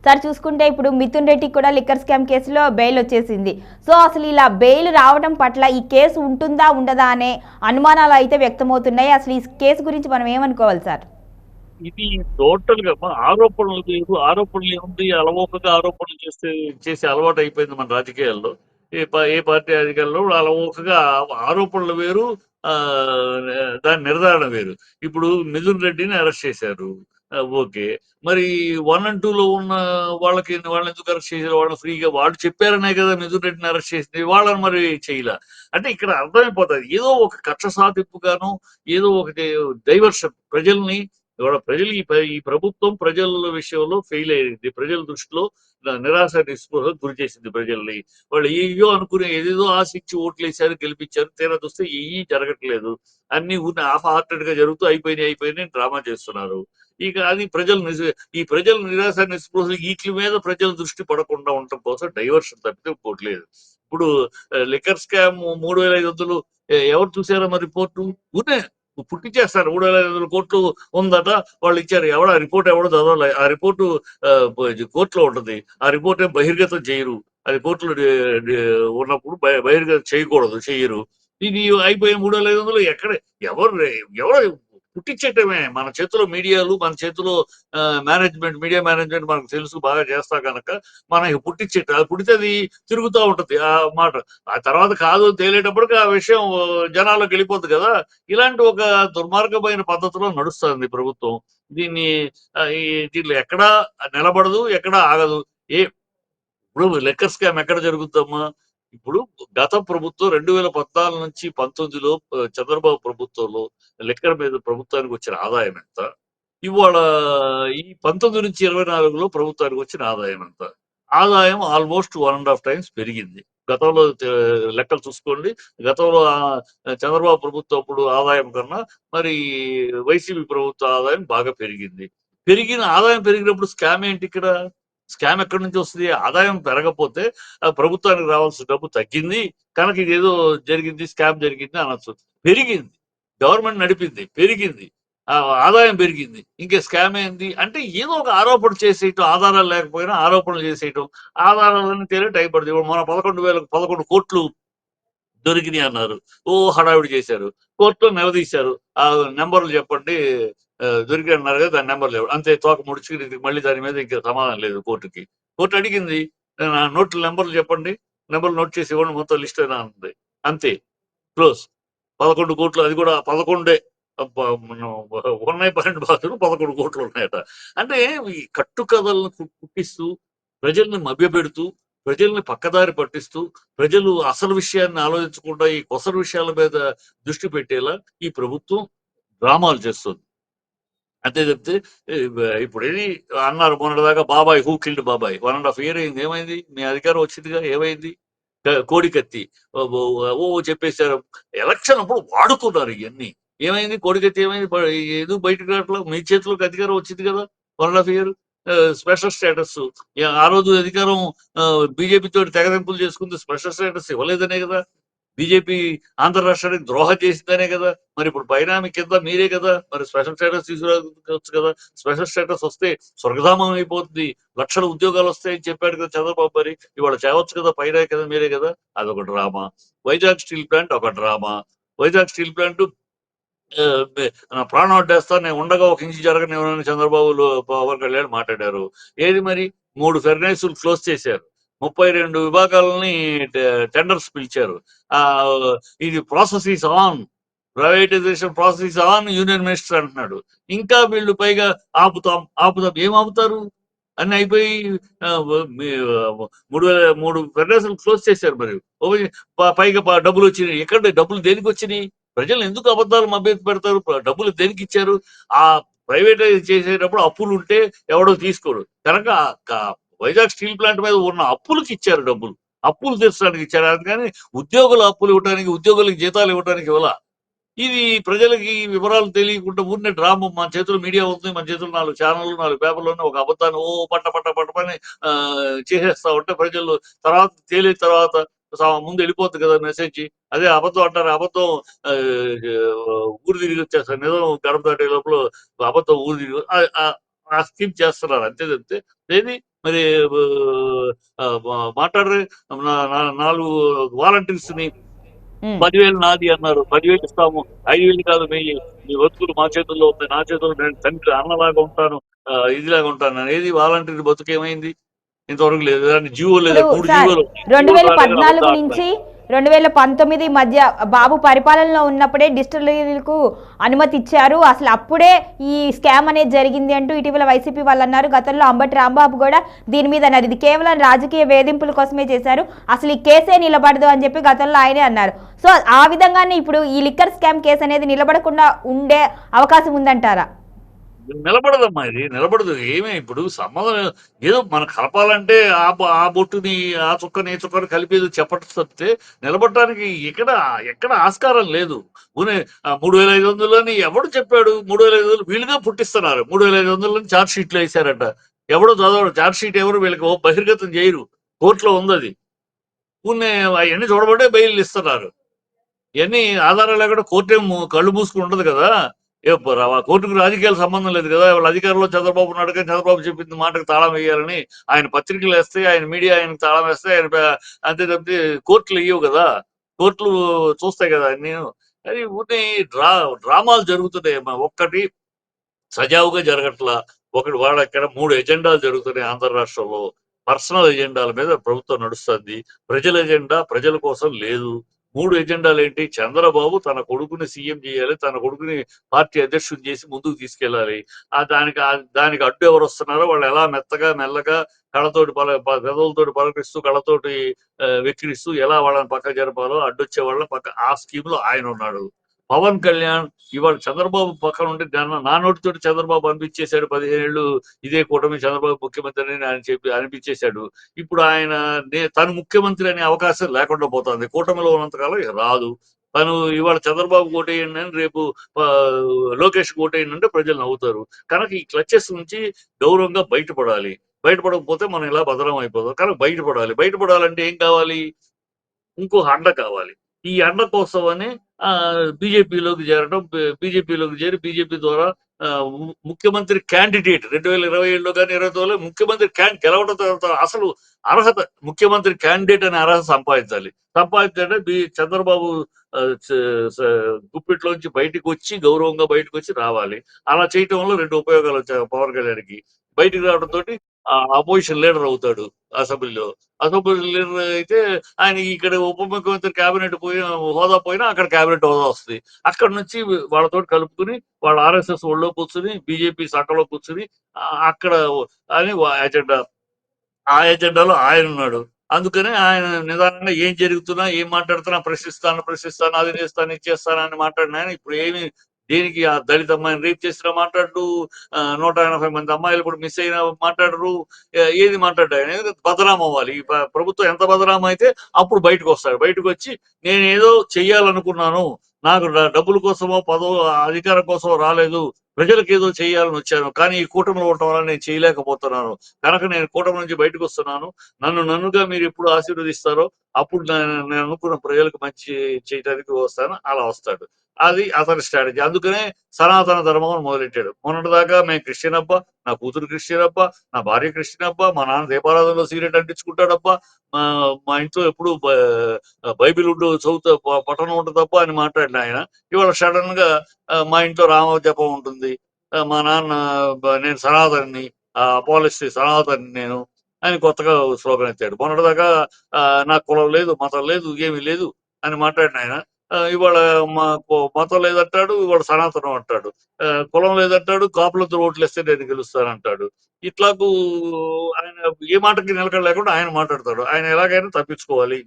Sir చూసుకుంటే ఇప్పుడు మిథున్ రెడ్డికి కూడా లిక్కర్ స్కామ్ కేసులో బెయిల్ వచ్చేసింది. సో అసలు ఇలా బెయిల్ రావడం పట్ల ఈ కేసు ఉంటుందా ఉండదా అనే అనుమానాలు అయితే వ్యక్తమవుతున్నాయి. అసలు ఈ కేసు గురించి మనం ఏమనుకోవాలి సార్? ఇది టోటల్ గా ఆరోపణలు లేదు. ఆరోపణలు ఏముంది, అలవోకగా ఆరోపణలు చేసే అలవాటు అయిపోయింది మన రాజకీయాల్లో. ఏ పార్టీ అధికారులు అలవోకగా ఆరోపణలు వేరు, ఆ దాని నిర్ధారణ వేరు. ఇప్పుడు మిథున్ రెడ్డిని అరెస్ట్ చేశారు, ఓకే. మరి 1 and 2 లో ఉన్న వాళ్ళని ఎందుకు అరెస్ట్ చేశారు? వాళ్ళని ఫ్రీగా వాళ్ళు చెప్పారనే కదా మిథున్ రెడ్డిని అరెస్ట్ చేసింది. వాళ్ళని మరి చేయలే అంటే ఇక్కడ అర్థమైపోతుంది ఏదో ఒక కక్ష సాధింపుగాను, ఏదో ఒకటి డైవర్షన్. ప్రజల్ని ఇవాళ ప్రజలు ఈ ప్రభుత్వం ప్రజల విషయంలో ఫెయిల్ అయింది. ప్రజల దృష్టిలో నిరాశ నిస్పృహకు గురి చేసింది ప్రజల్ని. వాళ్ళు ఏయో అనుకునే ఏదేదో ఆశించి ఓట్లేశారు, గెలిపించారు. తీరా చూస్తే ఏమీ జరగట్లేదు. అన్ని ఊరిని హాఫ్ హార్టెడ్ గా జరుగుతూ అయిపోయినాయి డ్రామా చేస్తున్నారు. ఇక అది ఈ ప్రజల నిరాశ నిస్పృహలు వీటి మీద ప్రజల దృష్టి పడకుండా ఉండటం కోసం డైవర్షన్ తప్పితే పోట్లేదు. ఇప్పుడు లిక్కర్ స్కామ్ 3,500 ఎవరు చూసారా మరి రిపోర్టు? ఊనే పుట్టించేస్తారు. 3,500 కోట్లు ఉందట, వాళ్ళు ఇచ్చారు. ఆ రిపోర్ట్ ఎవడో చదవాలి. ఆ రిపోర్టు కోర్టులో ఉంటది. ఆ రిపోర్ట్ ఏం బహిర్గతం చేయరు. అది కోర్టులో ఉన్నప్పుడు బహిర్గతం చేయకూడదు, చెయ్యరు. ఇది అయిపోయిన 3,500 ఎక్కడ ఎవరు ఎవరు పుట్టించేయటమే. మన చేతిలో మీడియాలు, మన చేతిలో మీడియా మేనేజ్మెంట్ మనకు తెలుసు, బాగా చేస్తా కనుక మనకి పుట్టించేట అది పుడితే అది తిరుగుతూ ఉంటది ఆ మాట. ఆ తర్వాత కాదు తేలేటప్పటికి ఆ విషయం జనాలకు వెళ్ళిపోద్ది కదా. ఇలాంటి ఒక దుర్మార్గమైన పద్ధతిలో నడుస్తుంది ప్రభుత్వం. దీన్ని దీంట్లో ఎక్కడా నిలబడదు, ఎక్కడా ఆగదు. ఏ ఇప్పుడు లిక్కర్ స్కామ్ ఎక్కడ జరుగుద్దమ్మా? ఇప్పుడు గత ప్రభుత్వం 2014 నుంచి 19లో చంద్రబాబు ప్రభుత్వంలో లిక్కర్ మీద ప్రభుత్వానికి వచ్చిన ఆదాయం ఎంత? ఇవాళ ఈ 19 నుంచి 24లో ప్రభుత్వానికి వచ్చిన ఆదాయం ఎంత? ఆదాయం ఆల్మోస్ట్ 1.5 times పెరిగింది. గతంలో లెక్కలు చూసుకోండి. గతంలో చంద్రబాబు ప్రభుత్వం అప్పుడు ఆదాయం కన్నా మరి వైసీపీ ప్రభుత్వ ఆదాయం బాగా పెరిగింది. ఆదాయం పెరిగినప్పుడు స్కామ్ ఏంటి ఇక్కడ? స్కామ్ ఎక్కడి నుంచి వస్తుంది? ఆదాయం పెరగకపోతే ప్రభుత్వానికి రావాల్సిన డబ్బు తగ్గింది కనుక ఇదేదో జరిగింది, స్కామ్ జరిగింది అనొచ్చు. పెరిగింది, గవర్నమెంట్ నడిపింది, పెరిగింది, ఆదాయం పెరిగింది, ఇంకే స్కామ్ ఏంది అంటే ఏదో ఒక ఆరోపణ చేసేయటం. ఆధారాలు లేకపోయినా ఆరోపణలు చేసేయటం. ఆధారాలన్నీ తేలి టైం పడుతుంది. ఇప్పుడు మన 11 కోట్లు దొరికినాయి అన్నారు. హడావిడి చేశారు. కోర్టులో నిలదీశారు. ఆ నెంబర్లు చెప్పండి, దొరికి అన్నారు కదా, దాని నెంబర్లు లేవు. అంతే, తోక ముడుచుకుని మళ్ళీ దాని మీద ఇంకా సమాధానం లేదు కోర్టుకి. కోర్టు అడిగింది, నోట్ల నెంబర్లు చెప్పండి, నెంబర్లు నోట్ చేసి ఇవ్వండి, మొత్తం లిస్ట్ అయినా ఉంది. అంతే, క్లోజ్. 11 కోట్లు, అది కూడా 11 ఉన్నాయి. 12 బాధలు 11 కోట్లు ఉన్నాయట. అంటే ఈ కట్టుకథలను పుట్టిస్తూ, ప్రజల్ని మభ్యపెడుతూ, ప్రజల్ని పక్కదారి పట్టిస్తూ, ప్రజలు అసలు విషయాన్ని ఆలోచించకుండా ఈ కొసరు విషయాల మీద దృష్టి పెట్టేలా ఈ ప్రభుత్వం డ్రామాలు చేస్తుంది. అంతే చెప్తే ఇప్పుడు ఏది అన్నారు మొన్నటిదాకా, బాబాయ్ హూ కిల్డ్ బాబాయ్ 1.5 year అయింది. ఏమైంది? మీ అధికారం వచ్చిందిగా, ఏమైంది? కోడికత్తి చెప్పేశారు. ఎలక్షన్ అప్పుడు వాడుకున్నారు ఇవన్నీ. ఏమైంది? కోడికత్తి ఏమైంది? ఎందుకు బయటకు రావట్లా? మీ చేతిలోకి అధికారం వచ్చింది కదా 1.5 year. స్పెషల్ స్టేటస్ ఆ రోజు అధికారం బీజేపీ తోటి తెగదెంపులు చేసుకుంది. స్పెషల్ స్టేటస్ ఇవ్వలేదనే కదా. బీజేపీ ఆంధ్ర రాష్ట్రానికి ద్రోహం చేసిందనే కదా. మరి ఇప్పుడు బైనామీ కింద మీరే కదా మరి స్పెషల్ స్టేటస్ తీసుకురావచ్చు కదా. స్పెషల్ స్టేటస్ వస్తే స్వర్గధామం అయిపోతుంది, లక్షల ఉద్యోగాలు వస్తాయని చెప్పాడు కదా చంద్రబాబు. మరి ఇవాళ చేయవచ్చు కదా, పైన కదా, మీరే కదా. అదొక డ్రామా. వైజాగ్ స్టీల్ ప్లాంట్ ఒక డ్రామా. వైజాగ్ స్టీల్ ప్లాంట్ ప్రాణం అడ్డేస్తా, నేను ఉండగా ఒక ఇంచు జరగనివ్వనని చంద్రబాబు పవన్ కళ్యాణ్ మాట్లాడారు. ఏది మరి? 3 ఫెర్నైసులు క్లోజ్ చేశారు. 32 విభాగాలని టెండర్స్ పిలిచారు. ఇది process is on, privatisation process is on union minister అంటున్నాడు. ఇంకా వీళ్ళు పైగా ఆపుతాం. ఏం ఆపుతారు? అన్ని అయిపోయి 3 ఫెడరేషన్ క్లోజ్ చేశారు. మరి పైగా డబ్బులు వచ్చినాయి. ఎక్కడ డబ్బులు దేనికి వచ్చినాయి? ప్రజలు ఎందుకు అబద్ధాలు మభ్య పెడతారు? డబ్బులు దేనికి ఇచ్చారు? ఆ ప్రైవేటైజ్ చేసేటప్పుడు అప్పులు ఉంటే ఎవడో తీసుకోడు కనుక వైజాగ్ స్టీల్ ప్లాంట్ మీద ఉన్న అప్పులకి ఇచ్చారు డబ్బులు. అప్పులు తీర్చడానికి ఇచ్చారు. అందుకని ఉద్యోగుల అప్పులు ఇవ్వడానికి, ఉద్యోగులకు జీతాలు ఇవ్వడానికి ఇవ్వాల. ఇది ప్రజలకి వివరాలు తెలియకుండా ఊరినే డ్రామా. మన చేతుల్లో మీడియా ఉంది, మన చేతుల్లో 4 ఛానళ్ళు, 4 పేపర్లు ఒక అబద్ధాన్ని పట్ట చేసేస్తా ఉంటే ప్రజలు తర్వాత తేలిన తర్వాత ముందు వెళ్ళిపోతుంది కదా మెసేజ్. అదే అబద్ధం అంటారు. అబద్ధం ఊరు తిరిగి వచ్చేస్తారు. నిజం గడప దాటే లోపల అబద్ధం ఊరు తిరిగి ఆ స్కీమ్ చేస్తున్నారు అంతే తప్పితే ఏది మరి మాట్లాడరు. 4 వాలంటీర్స్ ని ఉమ్. 10,000 నాది అన్నారు. 10,000 ఇస్తాము. 5,000 కాదు వెయ్యి. మీ బతుకులు మా చేతుల్లో ఉన్నాయి. నా చేతుల్లో నేను తండ్రి అన్నలాగా ఉంటాను. ఇదిలాగా ఉంటాను. ఏది వాలంటీర్ బతుకేమైంది? ఇంతవరకు లేదు. దానికి జీవో లేదా? ఇప్పుడు 3 సార్ జీవోలు. రెండు జీవోలు వేల రాలేదు అని అబద్ధాలు పద్నాలుగు ఆడుతున్నారు. నుంచి 2019 మధ్య బాబు పరిపాలనలో ఉన్నప్పుడే డిస్టిలరీలకు అనుమతి ఇచ్చారు, అసలు అప్పుడే ఈ స్కామ్ అనేది జరిగింది అంటూ ఇటీవల వైసీపీ వాళ్ళు అన్నారు. గతంలో అంబటి రాంబాబు కూడా దీని మీద అన్నారు, ఇది కేవలం రాజకీయ వేధింపుల కోసమే చేశారు, అసలు ఈ కేసే నిలబడదు అని చెప్పి గతంలో ఆయనే అన్నారు. సో ఆ విధంగానే ఇప్పుడు ఈ లిక్కర్ స్కామ్ కేసు అనేది నిలబడకుండా ఉండే అవకాశం ఉందంటారా? నిలబడదమ్మా, ఇది నిలబడదు. ఏమే ఇప్పుడు సంబంధం ఏదో మనం కలపాలంటే ఆ బొట్టుని ఆ చుక్కని ఈ చుక్కని కలిపేది చెప్పడం తప్పితే నిలబడటానికి ఎక్కడ ఆస్కారం లేదు. 3,500 అని ఎవడు చెప్పాడు? 3,500 వీళ్ళుగా పుట్టిస్తున్నారు. 3,500 ఛార్జ్ షీట్లు వేశారట. ఎవడో చదవడు. ఛార్జ్ షీట్ ఎవరు వీళ్ళకి బహిర్గతం చేయరు. కోర్టులో ఉంది అది. అవన్నీ చూడబట్టే బెయిల్ ఇస్తున్నారు. ఇవన్నీ ఆధారాలు లేకుండా కోర్టు కళ్ళు మూసుకుని ఉండదు కదా. కోర్టుకు రాజకీయాల సంబంధం లేదు కదా. వాళ్ళ అధికారంలో చంద్రబాబు నాయుడు కానీ చంద్రబాబు చెప్పింది మాటకు తాళం వేయాలని ఆయన పత్రికలు వేస్తే, ఆయన మీడియా ఆయనకు తాళం వేస్తే, అంతే తప్పితే కోర్టులు ఇవ్వవు కదా. కోర్టులు చూస్తాయి కదా అన్ని. అది ఊరిని డ్రామాలు జరుగుతున్నాయి. ఒక్కటి సజావుగా జరగట్లా. ఒకటి ఇక్కడ 3 ఎజెండాలు జరుగుతున్నాయి ఆంధ్ర రాష్ట్రంలో. పర్సనల్ ఎజెండాల మీద ప్రభుత్వం నడుస్తుంది. ప్రజల ఎజెండా ప్రజల కోసం లేదు. 3 ఎజెండాలు ఏంటి? చంద్రబాబు తన కొడుకుని సీఎం చేయాలి, తన కొడుకుని పార్టీ అధ్యక్షుడు చేసి ముందుకు తీసుకెళ్లాలి. దానికి అడ్డు ఎవరు వస్తున్నారో వాళ్ళు ఎలా మెల్లగా కళ్ళతోటి పెదవులతోటి పలకరిస్తూ, కళ్ళతోటి వెక్కిరిస్తూ ఎలా వాళ్ళని పక్క జరపాలో అడ్డొచ్చే వాళ్ళని ఆ స్కీమ్ లో ఆయన ఉన్నాడు. పవన్ కళ్యాణ్ ఇవాళ చంద్రబాబు పక్కన ఉండి నా నోటితోటి చంద్రబాబు అనిపించేశాడు. 15 ఏళ్ళు ఇదే కూటమి చంద్రబాబు ముఖ్యమంత్రి అని ఆయన చెప్పి అనిపించేశాడు. ఇప్పుడు ఆయన తను ముఖ్యమంత్రి అనే అవకాశం లేకుండా పోతుంది. కూటమిలో ఉన్నంతకాలం రాదు. తను ఇవాళ చంద్రబాబు ఓటేయండి అని రేపు లోకేష్ ఓటేయండి అంటే ప్రజలు నవ్వుతారు. కనుక ఈ క్లచెస్ నుంచి గౌరవంగా బయటపడాలి. బయటపడకపోతే మనం ఇలా బదనం అయిపోతాం. కనుక బయటపడాలంటే ఏం కావాలి? ఇంకో అండ కావాలి. ఈ అండ కోసమని బీజేపీలోకి చేరడం, బీజేపీలోకి చేరి బీజేపీ ద్వారా ముఖ్యమంత్రి క్యాండిడేట్ 2027లో కానీ 2029లో ముఖ్యమంత్రి గెలవడం తర్వాత అసలు అర్హత, ముఖ్యమంత్రి క్యాండిడేట్ అనే అర్హత సంపాదించాలంటే చంద్రబాబు గుప్పిట్లోంచి బయటకు వచ్చి గౌరవంగా బయటకు వచ్చి రావాలి. అలా చేయటం వల్ల 2 ఉపయోగాలు వచ్చాయి పవన్ కళ్యాణ్కి. బయటకు రావడంతో అపోజిషన్ లీడర్ అవుతాడు. అసెంబ్లీ లీడర్ అయితే ఆయన ఇక్కడ ఉప ముఖ్యమంత్రి క్యాబినెట్ హోదా పోయినా అక్కడ క్యాబినెట్ హోదా వస్తుంది. అక్కడ నుంచి వాళ్ళతో కలుపుకుని వాళ్ళ ఆర్ఎస్ఎస్ ఒళ్ళో కూర్చుని బీజేపీ సంఖలో కూర్చుని అక్కడ అని ఆ ఎజెండాలో ఆయన ఉన్నాడు. అందుకనే ఆయన నిదానంగా ఏం జరుగుతున్నా, ఏం మాట్లాడుతున్నా ప్రశ్నిస్తాను, అది చేస్తాను, ఇది చేస్తాను అని మాట్లాడిన ఆయన ఇప్పుడు ఏమి దేనికి ఆ దళిత అమ్మాయిని రేప్ చేసినా మాట్లాడు, 180 మంది అమ్మాయిలు కూడా మిస్ అయినా మాట్లాడరు. ఏది మాట్లాడు ఆయన బదనాం అవ్వాలి. ఈ ప్రభుత్వం ఎంత బదనాం అయితే అప్పుడు బయటకు వస్తాడు. బయటకు వచ్చి నేను ఏదో చెయ్యాలనుకున్నాను, నాకు డబ్బుల కోసమో పదవు అధికారం కోసమో రాలేదు, ప్రజలకు ఏదో చేయాలని వచ్చాను, కానీ ఈ కూటమిలో ఉండటం వల్ల నేను చేయలేకపోతున్నాను, కనుక నేను కూటమి నుంచి బయటకు వస్తున్నాను, నన్నుగా మీరు ఎప్పుడు ఆశీర్వదిస్తారో అప్పుడు నేను అనుకున్న ప్రజలకు మంచి చేయడానికి వస్తాను. అలా వస్తాడు. అది అతని స్ట్రాటజీ. అందుకనే సనాతన ధర్మం మొదలెట్టాడు. మొన్నటిదాకా మేము క్రిస్టియన్ అబ్బా, నా కూతురు క్రిస్టియన్ అబ్బా, నా భార్య క్రిస్టియన్ అబ్బా, మా నాన్న దీపారాధనలో సిగరెట్ అంటించుకుంటాడబ్బా, మా ఇంట్లో ఎప్పుడు బైబిల్ చదువుతా పఠనం ఉంటుందబ్బా అని మాట్లాడిన ఆయన ఇవాళ సడన్ గా మా ఇంట్లో రామ జపం ఉంటుంది, మా నాన్న నేను సనాతని, పాలిస్టీ సనాతని నేను అని కొత్తగా స్లోగన్ ఎత్తాడు. మొన్నటిదాకా నాకు కులం లేదు, మతం లేదు, ఏమీ లేదు అని మాట్లాడిన ఆయన ఇవాళ మతం లేదంటాడు, ఇవాళ సనాతనం అంటాడు, కులం లేదంటాడు, కాపులతో ఓట్లు వేస్తే నేను గెలుస్తానంటాడు. ఇట్లాగూ ఆయన ఏ మాటకి నిలకడ లేకుండా ఆయన మాట్లాడతాడు. ఆయన ఎలాగైనా తప్పించుకోవాలి,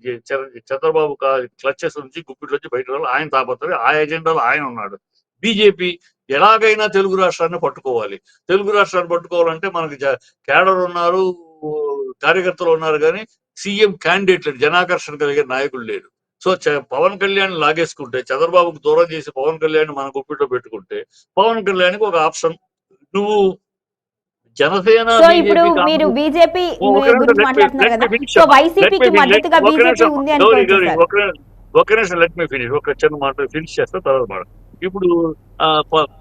చంద్రబాబు క్లచెస్ నుంచి గుప్పిట్లోంచి బయట ఆయన తాపత్రయం, ఆ ఎజెండాలో ఆయన ఉన్నాడు. బీజేపీ ఎలాగైనా తెలుగు రాష్ట్రాన్ని పట్టుకోవాలి. తెలుగు రాష్ట్రాన్ని పట్టుకోవాలంటే మనకి కేడర్ ఉన్నారు, కార్యకర్తలు ఉన్నారు, కానీ సీఎం క్యాండిడేట్ లేడు, జనాకర్షణ కలిగే నాయకులు లేడు. సో పవన్ కళ్యాణ్ లాగేసుకుంటే, చంద్రబాబుకు దూరం చేసి పవన్ కళ్యాణ్ మన గుప్పిట్లో పెట్టుకుంటే పవన్ కళ్యాణ్కి ఒక ఆప్షన్. నువ్వు జనసేన ఇప్పుడు మీరు బీజేపీ గురించి మాట్లాడుతున్నారు కదా, సో వైసీపీకి మద్దతుగా బీజేపీ ఉంది అనుకోవచ్చు. ఒక నిమిషం లెట్ మీ ఫినిష్, ఒక చిన్న మాట ఫినిష్ చేస్తా తర్వాత మాట. ఇప్పుడు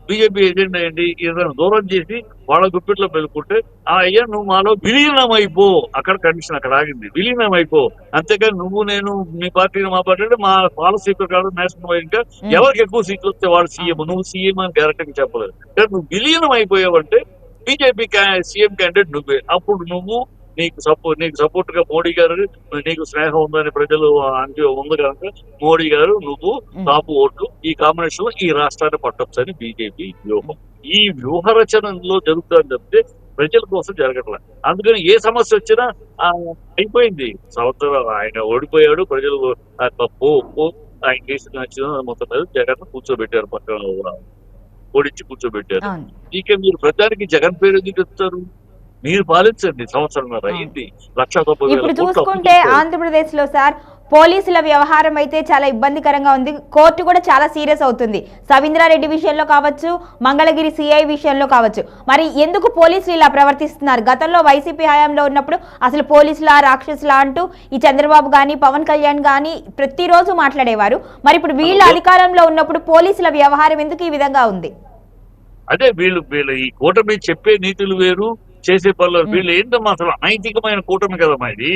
బీజేపీ ఎజెండా ఏంటి? ఏదైనా దూరం చేసి వాళ్ళ గుప్పిట్లో పెట్టుకుంటే అయ్యా నువ్వు మాలో విలీనం అయిపో, అక్కడ కండిషన్ అక్కడ ఆగింది, విలీనం అయిపో. అంతేకాని నువ్వు నేను మీ పార్టీ మా పార్టీ అంటే మా పాలసీ ప్రకారం నేషనల్ వైడ్ గా ఉమ్, ఎవరికి ఎక్కువ సీట్లు వస్తే వాళ్ళు సీఎం, అవును. నువ్వు సీఎం అని డైరెక్ట్ గా చెప్పలేదు. కానీ నువ్వు విలీనం అయిపోయావంటే బీజేపీ సీఎం క్యాండిడేట్ నువ్వే. అప్పుడు నువ్వు నీకు సపోర్ట్ గా మోడీ గారు, నీకు స్నేహం ఉందని ప్రజలు అంటే ఉంది కనుక మోడీ గారు నువ్వు ఉమ్. టాప్ ఓట్లు ఈ కాంబినేషన్ లో ఈ రాష్ట్రాన్ని పట్టొచ్చని బీజేపీ వ్యూహం. ఈ వ్యూహ రచనలో జరుగుతుందని చెప్తే ప్రజల కోసం జరగట్లే. అందుకని ఏ సమస్య వచ్చినా ఆ, అయిపోయింది. సంవత్సరం ఆయన ఓడిపోయాడు, ప్రజలు పో ఆయన చేసిన నచ్చిన మొత్తం మీద జగన్ కూర్చోబెట్టారు, పక్కన ఓడించి కూర్చోబెట్టారు. అవును. ఇక మీరు ప్రజానికి జగన్ పేరు ఎందుకు చెప్తారు? మీరు పాలించండి, సంవత్సరంన్నర అవును. అయింది, 1,90,000 ఇప్పుడు కోట్లు అప్పు చూసుకుంటే చేశారు. ఆంధ్రప్రదేశ్ లో సార్ పోలీసుల వ్యవహారం అయితే చాలా ఇబ్బందికరంగా ఉంది. కోర్టు కూడా చాలా సీరియస్ అవుతుంది. సవీంద్రారెడ్డి విషయంలో కావచ్చు, మంగళగిరి సిఐ విషయంలో కావచ్చు. మరి ఎందుకు పోలీసులు ఇలా ప్రవర్తిస్తున్నారు? గతంలో వైసీపీ హయాంలో ఉన్నప్పుడు అసలు పోలీసులా రాక్షసులా అంటూ ఈ చంద్రబాబు కానీ పవన్ కళ్యాణ్ కానీ ప్రతిరోజు మాట్లాడేవారు. మరి ఇప్పుడు వీళ్ళు అధికారంలో ఉన్నప్పుడు పోలీసుల వ్యవహారం ఎందుకు ఈ విధంగా ఉంది? అదే వీళ్ళు ఈ కూటమి చెప్పే నీతులు వేరు, చేసే పనులు ఉమ్, వీళ్ళు ఏంటమ్మా అసలు అనైతికమైన కూటమి కదమ్మా ఇది.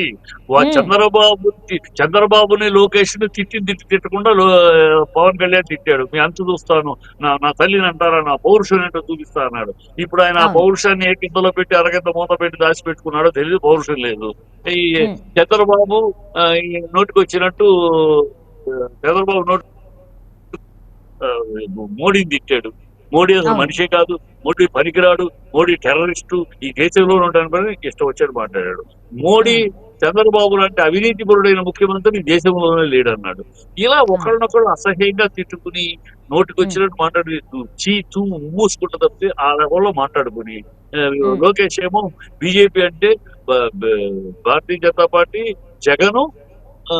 ఉమ్, చంద్రబాబుని లోకేష్ ని తిట్టకుండా పవన్ కళ్యాణ్ తిట్టాడు. మీ అంతు చూస్తాను, నా తల్లిని అంటారా, నా పౌరుషం ఏంటో చూపిస్తా అన్నాడు. ఇప్పుడు ఆయన ఆ అవును. పౌరుషాన్ని ఏ కిందలో పెట్టి అరగంట మూత పెట్టి దాచిపెట్టుకున్నాడో తెలియదు, పౌరుషం లేదు. ఈ ఉమ్, చంద్రబాబు ఈ నోటికి వచ్చినట్టు చంద్రబాబు మోడీని తిట్టాడు. మోడీ అసలు అవును. మనిషే కాదు, మోడీ పనికిరాడు, మోడీ టెర్రరిస్టు, ఈ దేశంలో ఉండడానికి ఇష్టం వచ్చాడు మాట్లాడాడు. మోడీ ఉమ్, చంద్రబాబు లాంటి అవినీతిపరుడైన ముఖ్యమంత్రి ఈ దేశంలోనే లేడన్నాడు. ఇలా అవును. ఒకరినొకరు అసహ్యంగా తిట్టుకుని నోటికి ఉమ్, వచ్చినట్టు మాట్లాడి చూ మూసుకుంటా తప్పితే ఆ రకంలో మాట్లాడుకుని ఉమ్, లోకేష్ ఏమో బీజేపీ అంటే భారతీయ జనతా పార్టీ, జగను, ఆ,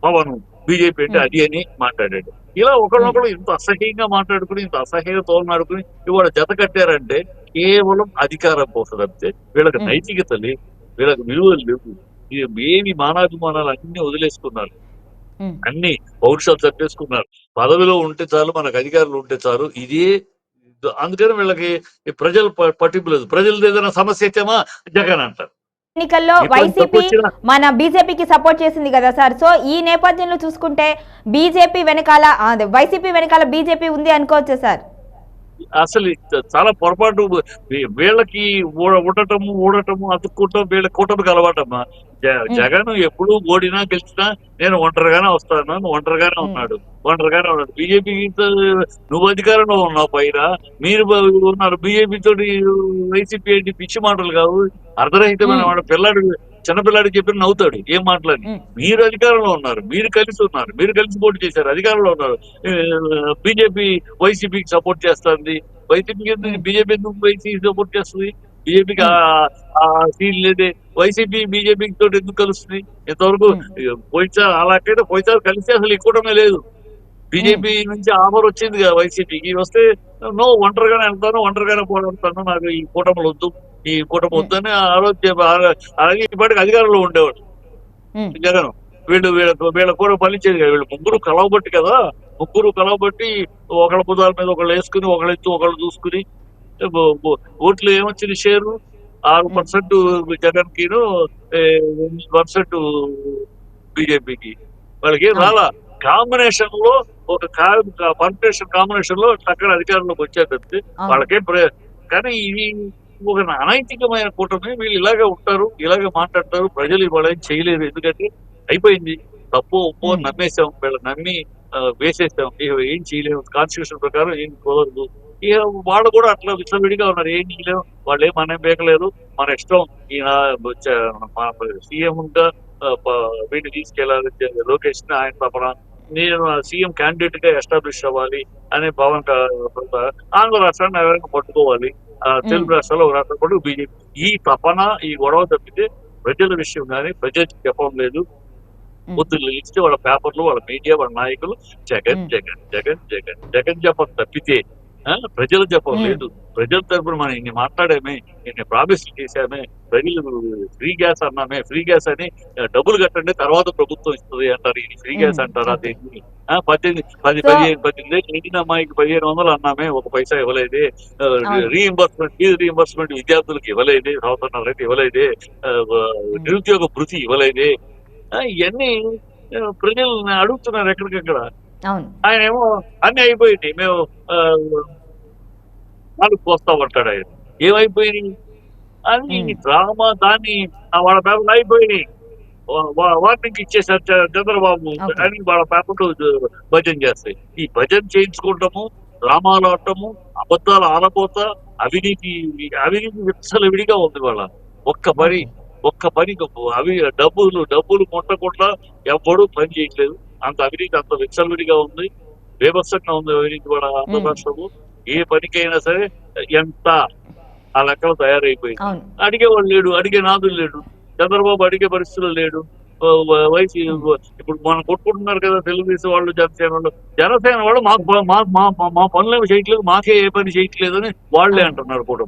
పవన్, బీజేపీ అంటే ఉమ్, అది అని మాట్లాడాడు. ఇలా ఉమ్, ఒకరినొకరు ఇంత అసహ్యంగా మాట్లాడుకుని, ఇంత అసహ్యంగా తోలనాడుకుని ఇవాళ జత కట్టారంటే కేవలం అధికారం కోసం తప్పితే వీళ్ళకి ఉమ్, నైతికత లేదు, వీళ్ళకి విలువలు లేవు. ఏమి మానాభిమానాలు అన్ని వదిలేసుకున్నారు, ఉమ్. అన్ని పౌరుషాలు తప్పేసుకున్నారు. పదవిలో ఉంటే చాలు, మనకు అధికారులు ఉంటే చాలు, ఇదే. అందుకని వీళ్ళకి ఈ ప్రజలు పట్టింపు లేదు. ప్రజలది ఏదైనా సమస్య అయితేమా జగన్ అంటారు. ఎన్నికల్లో ఎటువంటి తప్పు వైసీపీ వచ్చినా మన బీజేపీకి సపోర్ట్ చేసింది కదా సార్. సో ఈ నేపథ్యంలో చూసుకుంటే బీజేపీ వెనకాల వైసీపీ వెనకాల బీజేపీ ఉంది అనుకోవచ్చా సార్? అసలు చాలా పొరపాటు. వీళ్ళకి ఊడటము అతుక్కుంటాం, వీళ్ళ కూటమికి అలవాటమ్మా. ఉమ్, జగన్ ఎప్పుడు ఓడినా గెలిచినా నేను ఒంటరిగానే వస్తాను, ఒంటరిగానే ఉమ్, ఉన్నాడు, ఒంటరిగానే ఉన్నాడు. బీజేపీ నువ్వు అధికారంలో ఉన్నావు, పైన మీరు ఉన్నారు. బీజేపీ తోటి వైసీపీ ఏంటి పిచ్చి మాటలు కావు, అర్ధరహితమైన ఉమ్, వాడు. చిన్నపిల్లాడికి చెప్పి నవ్వుతాడు ఏం మాటలని. ఉమ్, మీరు అధికారంలో ఉన్నారు, మీరు కలిసి పోటీ చేశారు, అధికారంలో ఉన్నారు. బీజేపీ వైసీపీకి సపోర్ట్ చేస్తుంది. వైసీపీకి ఎందుకు, ఉమ్, బీజేపీ ఎందుకు వైసీపీ సపోర్ట్ చేస్తుంది? బీజేపీకి ఉమ్, ఆ సీన్ లేదే. వైసీపీ బీజేపీకి తోటి ఎందుకు కలుస్తుంది ఇంతవరకు? ఉమ్, పోయినసారి అలాగైతే పోయినసారి కలిసి అసలు ఇక్కడమే లేదు. ఉమ్, బీజేపీ నుంచి ఆఫర్ వచ్చింది కదా వైసీపీకి, వస్తే నో, ఒంటరిగానే వెళ్తాను, ఒంటరిగానే పోరాడతాను, నాకు ఈ కూటములు వద్దు, ఈ కూటమి ఉమ్, వద్దని అలాగే ఇప్పటికి అధికారంలో ఉండేవాడు ఉమ్, జగన్. వీళ్ళ కూడా ఫలించేది కదా. వీళ్ళు ముగ్గురు కలవబట్టి ఒకళ్ళ పుదాల మీద ఒకళ్ళు వేసుకుని, ఒకళ్ళు ఎత్తు ఒకళ్ళు చూసుకుని ఓట్లు ఏమొచ్చింది షేరు 6% జగన్ కిను, 1% బీజేపీకి. వాళ్ళకి ఏం అవును. రాలా. కాంబినేషన్ లో ఒక పర్మిటేషన్ కాంబినేషన్ లో అక్కడ అధికారంలోకి వచ్చారు తప్పితే అవును. వాళ్ళకేం కానీ ఇది ఒక అనైతికమైన కూటమి. వీళ్ళు ఇలాగే ఉంటారు, ఇలాగే మాట్లాడతారు. ప్రజలు ఇవాళ ఏం చేయలేరు, ఎందుకంటే అయిపోయింది. తప్పు ఒప్పో ఉమ్, నమ్మేశాం, వీళ్ళు నమ్మి వేసేసాం. ఇక ఏం చేయలేము, కాన్స్టిట్యూషన్ ప్రకారం ఏం కుదరదు. ఇక వాళ్ళు కూడా అట్లా విచ్చలవిడిగా ఉన్నారు, ఏం చేయలేము, వాళ్ళు ఏం మనం బేకలేరు, మన ఇష్టం. ఈయన సీఎం గా వీటిని తీసుకెళ్లాలి, లోకేష్ ని ఆయన తపన. నేను సీఎం క్యాండిడేట్ గా ఎస్టాబ్లిష్ అవ్వాలి అనే ఆంధ్ర రాష్ట్రాన్ని ఎవరైనా పట్టుకోవాలి, ఉమ్, తెలుగు రాష్ట్రాల్లో ఒక రాష్ట్రం పట్టు బీజేపీ. ఈ తపన, ఈ గొడవ తప్పితే ప్రజల విషయం కానీ ప్రజలకు చెప్పడం లేదు. ఉమ్, పొద్దున్న ఇస్తే వాళ్ళ పేపర్లు, వాళ్ళ మీడియా, వాళ్ళ నాయకులు జగన్ ఉమ్, జగన్ జగన్ జగన్ జగన్ చెప్పడం తప్పితే ప్రజలు చెప్పం ఉమ్, లేదు. ప్రజల తరపున మనం ఇన్ని మాట్లాడామే, ఇన్ని ప్రామిస్‌లు చేశామే, ప్రజలు ఫ్రీ గ్యాస్ అన్నామే, ఫ్రీ గ్యాస్ అని డబ్బులు కట్టండి తర్వాత ప్రభుత్వం ఇస్తది అంటారు. ఇది ఫ్రీ గ్యాస్ అంటారా ఓకే. దీన్ని? 18 సో 18 నిండిన అమ్మాయికి 1500 అన్నామే, ఒక పైసా ఇవ్వలేదే. అవును. ఫీజు రీయింబర్స్‌మెంట్ విద్యార్థులకు ఇవ్వలేదే, సంవత్సరంన్నరైతే ఇవ్వలేదే. ఉమ్, నిరుద్యోగ భృతి ఇవ్వలేదే. ఇయన్నీ ప్రజల్ని అడుగుతున్నారు ఎక్కడికక్కడ. అవును. ఆయనేమో అన్నీ అయిపోయినాయి. మేము ఆహ్, నాలుగు కోస్తామంటాడాయన. ఏమైపోయినియి? అని ఉమ్, డ్రామా దాన్ని వాళ్ళ పేపర్‌లో అయిపోయినియి. వార్నింగ్ ఇచ్చేసారు చంద్రబాబు ఓకే. అని వాళ్ళ పేపర్‌లో భజన చేస్తాయి. ఈ భజన చేయించుకోవటము, డ్రామాలు ఆడటము, అబద్ధాలు ఆడబోత, అవినీతి అవినీతి విచ్చలవిడిగా ఉంది ఇవాళ. ఒక్క పని, ఓకే. ఒక్క పని అవి డబ్బులు ముట్టకుండా ఎవ్వడూ పని చేయట్లేదు. అంత అవినీతి అంత విచ్చలవిడిగా ఉంది. బీభత్సంగా ఉంది అవినీతి కూడా ఆంధ్ర ఉమ్, రాష్ట్రంలో. ఏ పనికైనా సరే ఎంత ఆ లెక్కలు తయారైపోయింది. అవును. అడిగేవాడు లేడు. అడిగే నాథుడు లేడు. చంద్రబాబు అడిగే పరిస్థితిలో లేడు. వైసీ ఉమ్, ఇప్పుడు మనం కొట్టుకుంటున్నారు కదా తెలుగుదేశం వాళ్ళు, జనసేన వాళ్ళు. జనసేన వాళ్ళు మాకు మా మా మా మా పనులేమి చేయట్లేదు. మాకే ఏ పని చేయట్లేదని వాళ్ళే అవును. అంటున్నారు కూడా.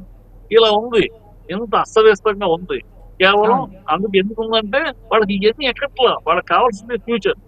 ఇలా ఉంది. ఇంత అస్తవ్యస్తంగా ఉంది. కేవలం అవును. అందుకు ఎందుకుందంటే వాళ్ళకి ఇయన్నీ ఎక్కట్లా. వాళ్ళకి కావాల్సింది ఫ్యూచర్.